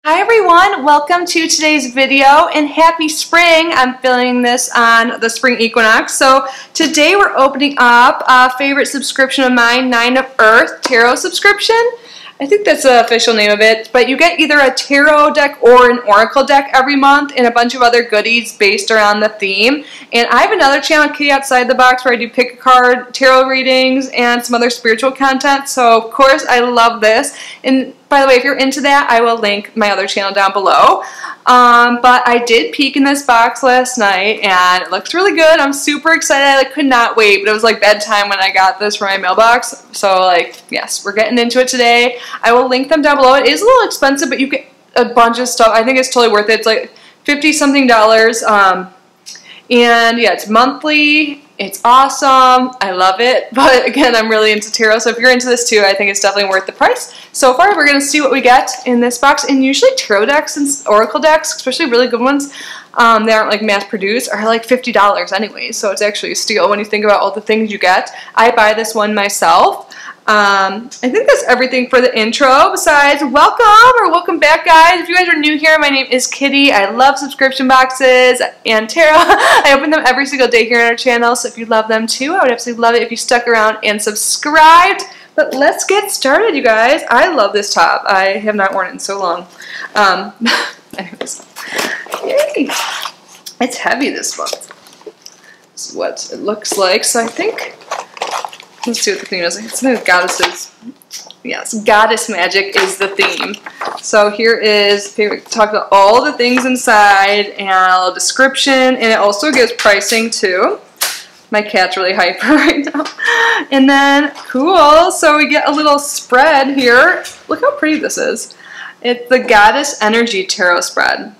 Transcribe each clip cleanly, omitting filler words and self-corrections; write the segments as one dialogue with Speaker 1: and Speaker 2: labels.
Speaker 1: Hi everyone, welcome to today's video and happy spring. I'm filming this on the spring equinox. So today we're opening up a favorite subscription of mine, 9 of Earth Tarot subscription. I think that's the official name of it, but you get either a tarot deck or an oracle deck every month and a bunch of other goodies based around the theme. And I have another channel, Kitty Outside the Box, where I do pick a card, tarot readings, and some other spiritual content. So of course I love this. And by the way, if you're into that, I will link my other channel down below. But I did peek in this box last night and it looks really good. I'm super excited. I could not wait, but it was like bedtime when I got this from my mailbox. So like, yes, we're getting into it today. I will link them down below. It is a little expensive, but you get a bunch of stuff. I think it's totally worth it. It's like $50-something. And yeah, it's monthly. It's awesome. I love it. But again, I'm really into tarot, so if you're into this too, I think it's definitely worth the price. So far, we're going to see what we get in this box. And usually tarot decks and oracle decks, especially really good ones, they aren't like mass produced, are like $50 anyway. So it's actually a steal when you think about all the things you get. I buy this one myself. I think that's everything for the intro. Besides, welcome back, guys. If you guys are new here, my name is Kitty. I love subscription boxes and tarot. I open them every single day here on our channel, so if you love them too, I would absolutely love it if you stuck around and subscribed. But let's get started, you guys. I love this top. I have not worn it in so long. Anyways, yay! It's heavy, this one. This is what it looks like. So I think, let's see what the theme is. It's like goddesses. Yes, goddess magic is the theme. So here is, talk about all the things inside and a little description, and it also gives pricing too. My cat's really hyper right now. And then, cool, so we get a little spread here. Look how pretty this is. It's the Goddess Energy Tarot spread.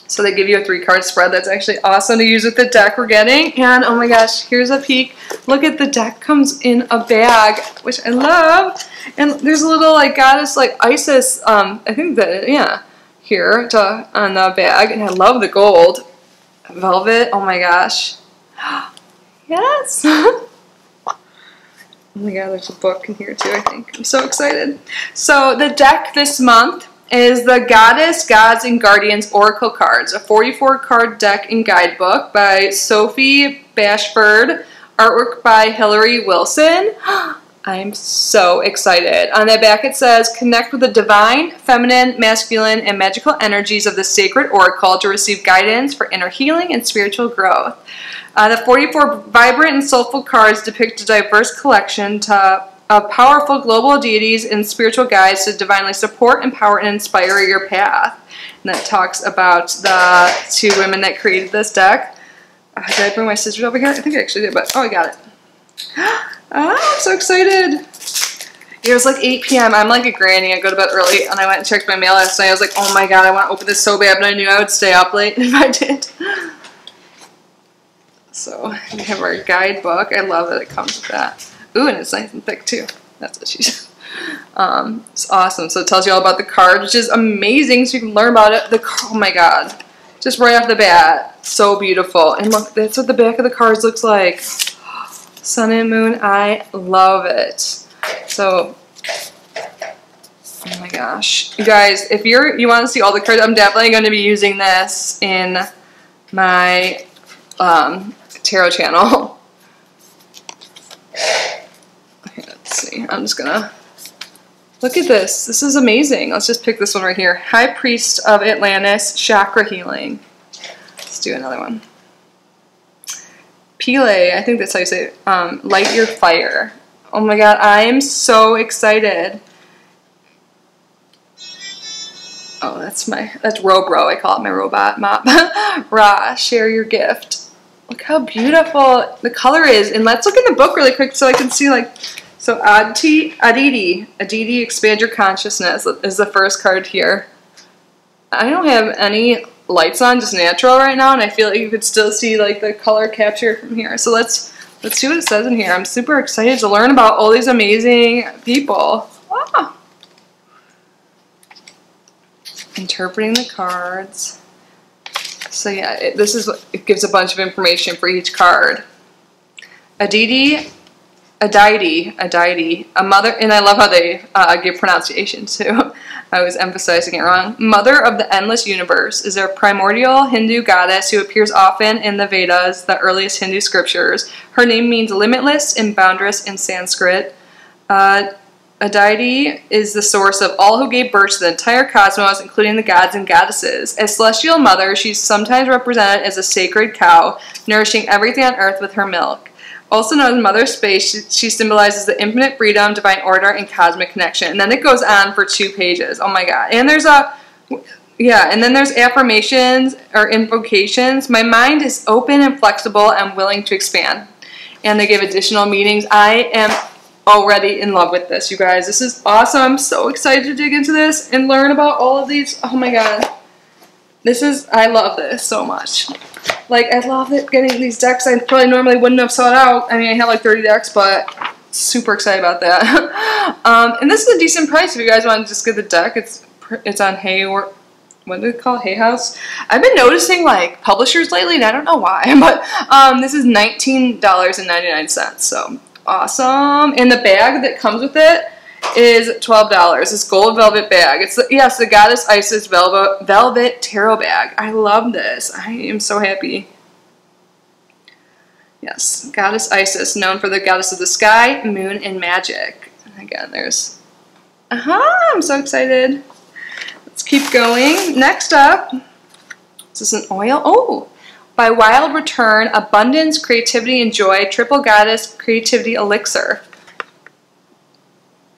Speaker 1: So they give you a 3-card spread. That's actually awesome to use with the deck we're getting. And oh my gosh, here's a peek. Look at the deck comes in a bag, which I love. And there's a little like goddess like Isis, I think that, yeah, here on the bag. And I love the gold. Velvet, oh my gosh. Yes. Oh my god, there's a book in here too, I think. I'm so excited. So the deck this month is the Goddess, Gods, and Guardians Oracle Cards, a 44-card deck and guidebook by Sophie Bashford, artwork by Hillary Wilson. I'm so excited. On the back it says, connect with the divine, feminine, masculine, and magical energies of the sacred oracle to receive guidance for inner healing and spiritual growth. The 44 vibrant and soulful cards depict a diverse collection of powerful global deities and spiritual guides to divinely support, empower, and inspire your path. And that talks about the 2 women that created this deck. Did I bring my scissors over here? I think I actually did, but oh, I got it. Oh, I'm so excited. It was like 8 p.m. I'm like a granny. I go to bed early, and I went and checked my mail last night. I was like, oh my god, I want to open this so bad, but I knew I would stay up late if I did. So we have our guidebook. I love that it comes with that. Ooh, and it's nice and thick too. That's what she said. It's awesome. So it tells you all about the card, which is amazing. So you can learn about it. Oh my god. Just right off the bat. So beautiful. And look, that's what the back of the cards looks like. Sun and moon. I love it. So, oh my gosh. You guys, if you want to see all the cards, I'm definitely going to be using this in my tarot channel. Okay, let's see. I'm just gonna look at this. This is amazing. Let's just pick this one right here. High Priest of Atlantis, Chakra Healing. Let's do another one. Pele, I think that's how you say it. Light Your Fire. Oh my god, I am so excited. Oh, that's Robro. I call it my robot mop. Ra, share your gift. Look how beautiful the color is. And let's look in the book really quick so I can see, like, so Aditi, Expand Your Consciousness is the first card here. I don't have any lights on, just natural right now, and I feel like you could still see, like, the color capture from here. So let's see what it says in here. I'm super excited to learn about all these amazing people. Wow. Interpreting the cards. So yeah, it gives a bunch of information for each card. Aditi, a deity, a mother, and I love how they give pronunciation too. I was emphasizing it wrong. Mother of the endless universe is a primordial Hindu goddess who appears often in the Vedas, the earliest Hindu scriptures. Her name means limitless and boundless in Sanskrit. A deity is the source of all who gave birth to the entire cosmos, including the gods and goddesses. As celestial mother, she's sometimes represented as a sacred cow, nourishing everything on earth with her milk. Also known as Mother Space, she symbolizes the infinite freedom, divine order, and cosmic connection. And then it goes on for 2 pages. Oh my god. And there's and then there's affirmations or invocations. My mind is open and flexible and willing to expand. And they give additional meanings. I am already in love with this, you guys. This is awesome. I'm so excited to dig into this and learn about all of these. Oh my god. I love this so much. Like, I love it getting these decks. I probably normally wouldn't have sought out. I mean, I have like 30 decks, but super excited about that. And this is a decent price if you guys want to just get the deck. It's on what do they call it? Hay House. I've been noticing like publishers lately, and I don't know why, but this is $19.99, so awesome. And the bag that comes with it is $12. This gold velvet bag. It's the Goddess Isis velvet tarot bag. I love this. I am so happy. Yes, Goddess Isis, known for the goddess of the sky, moon, and magic. Again, there's I'm so excited. Let's keep going. Next up, is this an oil? Oh, by Wild Return, Abundance, Creativity, and Joy, Triple Goddess Creativity Elixir.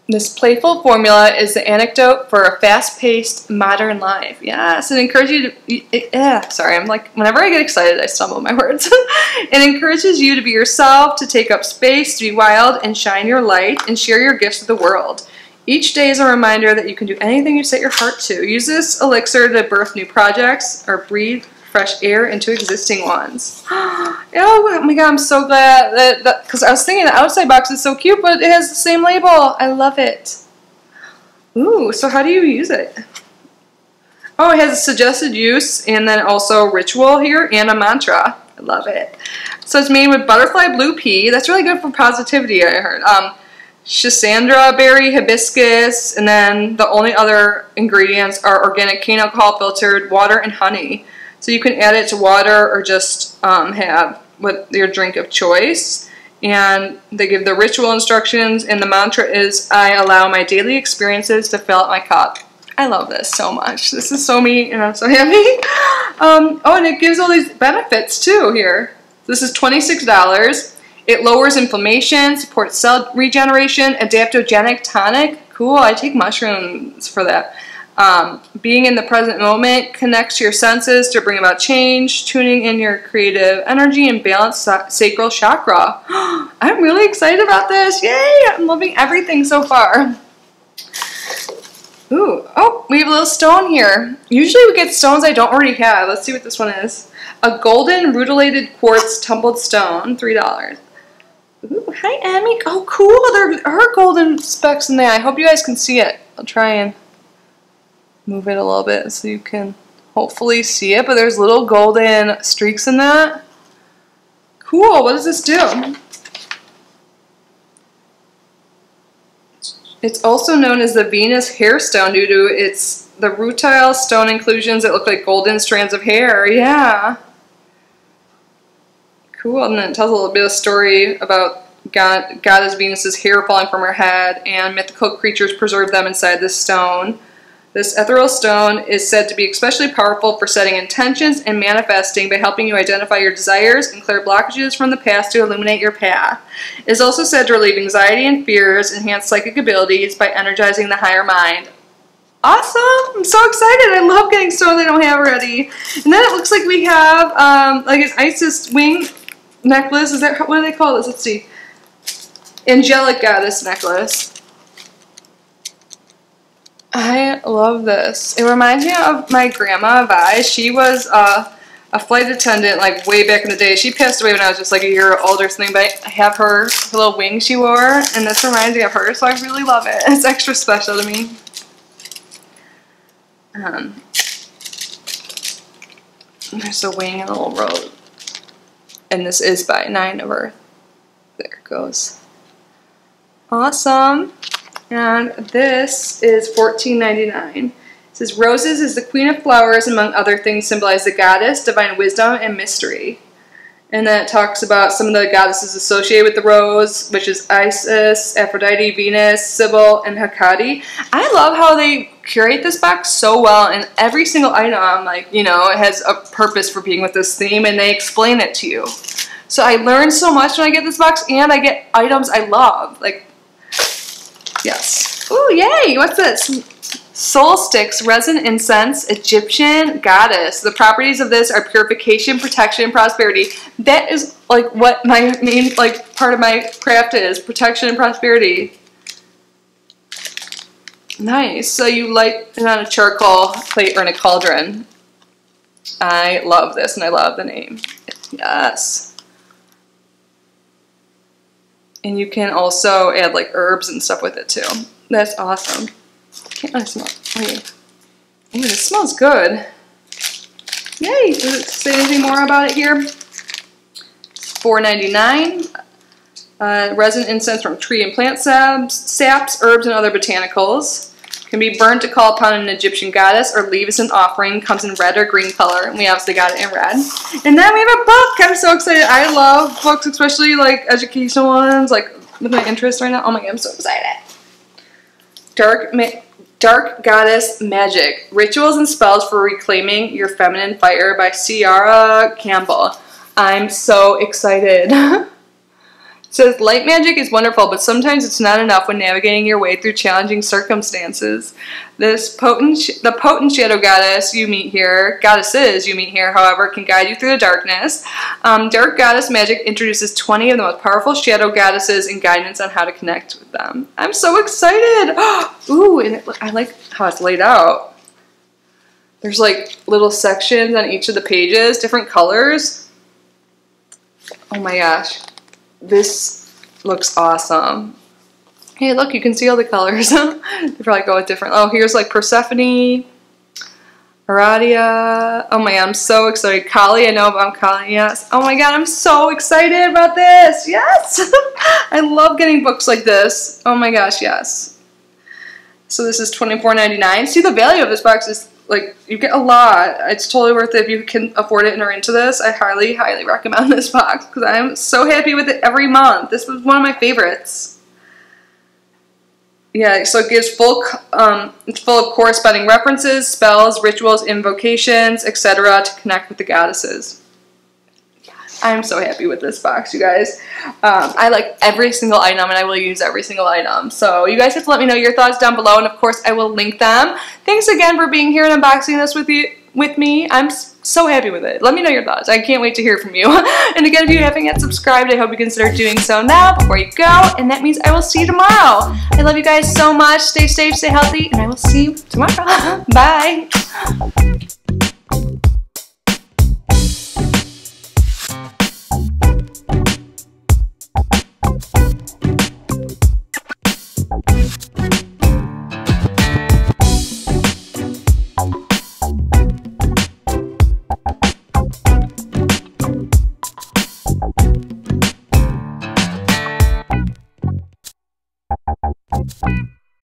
Speaker 1: This playful formula is the antidote for a fast-paced modern life. Yes, it encourages you to, sorry, I'm like, whenever I get excited, I stumble my words. It encourages you to be yourself, to take up space, to be wild, and shine your light, and share your gifts with the world. Each day is a reminder that you can do anything you set your heart to. Use this elixir to birth new projects or breathe fresh air into existing ones. Oh my god, I'm so glad that because I was thinking the outside box is so cute, but it has the same label. I love it. Ooh, so how do you use it? Oh, it has a suggested use and then also ritual here and a mantra. I love it. So it's made with butterfly blue pea. That's really good for positivity, I heard. Schisandra berry, hibiscus, and then the only other ingredients are organic cane alcohol filtered water and honey. So you can add it to water or just have with your drink of choice. And they give the ritual instructions, and the mantra is, I allow my daily experiences to fill up my cup. I love this so much. This is so me, and I'm so happy. Oh, and it gives all these benefits too here. This is $26. It lowers inflammation, supports cell regeneration, adaptogenic tonic. Cool, I take mushrooms for that. Being in the present moment connects your senses to bring about change, tuning in your creative energy and balance sacral chakra. I'm really excited about this. Yay! I'm loving everything so far. Ooh, oh, we have a little stone here. Usually we get stones I don't already have. Let's see what this one is. A golden rutilated quartz tumbled stone, $3. Ooh, hi, Emmy. Oh, cool. There are golden specks in there. I hope you guys can see it. I'll try and move it a little bit so you can hopefully see it, but there's little golden streaks in that. Cool, what does this do? It's also known as the Venus hairstone due to the rutile stone inclusions that look like golden strands of hair. Yeah. Cool, and then it tells a little bit of story about Goddess Venus's hair falling from her head, and mythical creatures preserve them inside this stone. This ethereal stone is said to be especially powerful for setting intentions and manifesting by helping you identify your desires and clear blockages from the past to illuminate your path. It is also said to relieve anxiety and fears, enhance psychic abilities by energizing the higher mind. Awesome! I'm so excited! I love getting stones I don't have already. And then it looks like we have like an Isis wing necklace. Is that, what do they call this? Let's see. Angelic Goddess necklace. I love this. It reminds me of my grandma, Vi. She was a flight attendant like way back in the day. She passed away when I was just like a year old or something, but I have her little wing she wore, and this reminds me of her, so I really love it. It's extra special to me. There's a wing and a little robe. And this is by 9 of Earth. There it goes. Awesome. And this is $14.99. It says, roses is the queen of flowers, among other things symbolize the goddess, divine wisdom, and mystery. And then it talks about some of the goddesses associated with the rose, which is Isis, Aphrodite, Venus, Sybil, and Hecate. I love how they curate this box so well, and every single item, like, you know, it has a purpose for being with this theme, and they explain it to you. So I learn so much when I get this box, and I get items I love. Like, yes. Ooh, yay! What's this? Soul Sticks, Resin, Incense, Egyptian Goddess. The properties of this are purification, protection, and prosperity. That is like what my main part of my craft is, protection and prosperity. Nice. So you light it on a charcoal plate or in a cauldron. I love this, and I love the name. Yes. And you can also add like herbs and stuff with it too. That's awesome. Can't really smell it. Wait. Ooh, this smells good. Yay! Does it say anything more about it here? It's $4.99. Resin, incense from tree and plant saps, herbs, and other botanicals. Can be burnt to call upon an Egyptian goddess or leave as an offering. Comes in red or green color, and we obviously got it in red. And then we have a book. I'm so excited. I love books, especially like educational ones, like with my interest right now. Oh my god, I'm so excited. Dark Goddess Magic, Rituals and Spells for Reclaiming Your Feminine Fire by Ciara Campbell. I'm so excited. It says, light magic is wonderful, but sometimes it's not enough when navigating your way through challenging circumstances. The potent shadow goddesses you meet here, however, can guide you through the darkness. Dark Goddess Magic introduces 20 of the most powerful shadow goddesses and guidance on how to connect with them. I'm so excited! Ooh, and I like how it's laid out. There's like little sections on each of the pages, different colors. Oh my gosh. This looks awesome. Hey, look, you can see all the colors. They probably go with different. Oh, here's like Persephone, Aradia. Oh my god, I'm so excited. Kali, I know about Kali, yes. Oh my god, I'm so excited about this. Yes! I love getting books like this. Oh my gosh, yes. So this is $24.99. See, the value of this box is like, you get a lot. It's totally worth it if you can afford it and are into this. I highly, highly recommend this box because I'm so happy with it every month. This was one of my favorites. Yeah, so it gives it's full of corresponding references, spells, rituals, invocations, etc. to connect with the goddesses. I'm so happy with this box, you guys. I like every single item, and I will use every single item. So you guys have to let me know your thoughts down below, and of course I will link them. Thanks again for being here and unboxing this with me. I'm so happy with it. Let me know your thoughts. I can't wait to hear from you. And again, if you haven't yet subscribed, I hope you consider doing so now before you go, and that means I will see you tomorrow. I love you guys so much. Stay safe, stay healthy, and I will see you tomorrow. Bye.